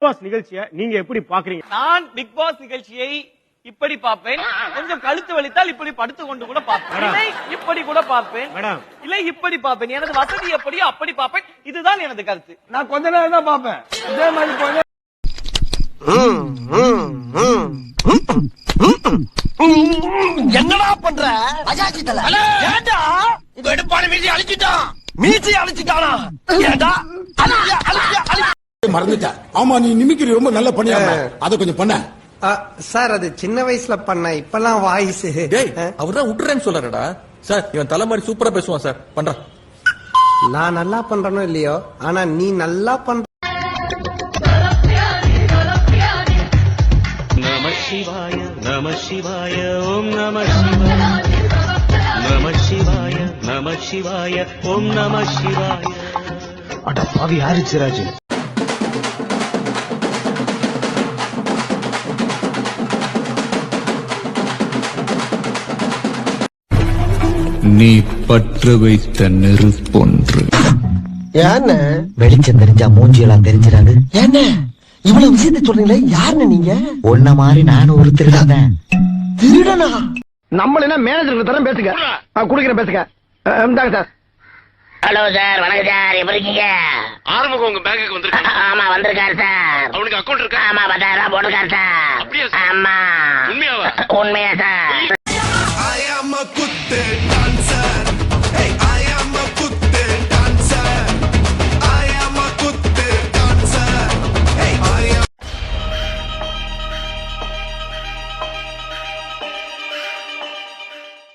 Pass நிகழ்ச்சியை நீங்க எப்படி பாக்குறீங்க? நான் பிக் பாஸ் நிகழ்ச்சியை இப்படி பார்ப்பேன், கொஞ்சம் கழுத்து வலித்தால் இப்படி படுத்து கொண்டு கூட பார்ப்பேன், இல்லை இப்படி கூட பார்ப்பேன், இல்லை இப்படி பார்ப்பேன். எனது வசதி எப்படியோ அப்படி பார்ப்பேன். இதுதான் எனது கருத்து. நான் கொஞ்ச நேரம் தான் பார்ப்பேன். இதே மாதிரி போய் என்னடா பண்ற? ஏண்டா வெடுப்பான மீசி அழிச்சிட்டான், மீசி அழிச்சிட்டானா? ஏண்டா மறந்துட்ட? ஆமா, நீ நிமிக்கிற ரொம்ப நல்ல பண்ணியா, அத கொஞ்சம் பண்ண. சார் அது சின்ன வயசுல பண்ண, இப்பெல்லாம் வாய்ஸ். அவர்தான் விட்டுறேன்னு சொல்றாருடா சார். இவன் தலை மாதிரி சூப்பரா பேசுவான் சார். பண்றா. நான் நல்லா பண்றனோ இல்லையோ, ஆனா நீ நல்லா பண்ற. நம சிவாய நம சிவாய ஓம் நம சிவாய நம சிவாய நம சிவாய ஓம் நம சிவாய. அட பாவி ஆரிச்சிராஜ். நீ பற்ற வைத்த நெருப்பொன்று. ஏன்ன வெளிச்சம் தெரிஞ்சா மூஞ்சியெல்லாம் தெரிஞ்சிடாது. என்ன இவ்வளவு விஷயத்தை சொல்றீங்களே, யாருன்னு நீங்க? ஒன்ன மாதிரி நானும் ஒரு திருடன். திருடனா? நம்மள என்ன மேனேஜருக்கு தரம் பேசுங்க. குடுக்கிறேன் பேசுங்க. சார். ஹலோ சார், வணக்கம் சார், எப்படி இருக்கீங்க? ஆறுமுகம் உங்க பேங்குக்கு வந்திருக்காங்க. ஆமா வந்திருக்காரு சார். அவனுக்கு அக்கௌண்ட் இருக்கா? ஆமா 10,000 போட்டுருக்காரு சார். அப்படியா சார்? ஆமா. உண்மையாவா? உண்மையா sir? I am a good dancer.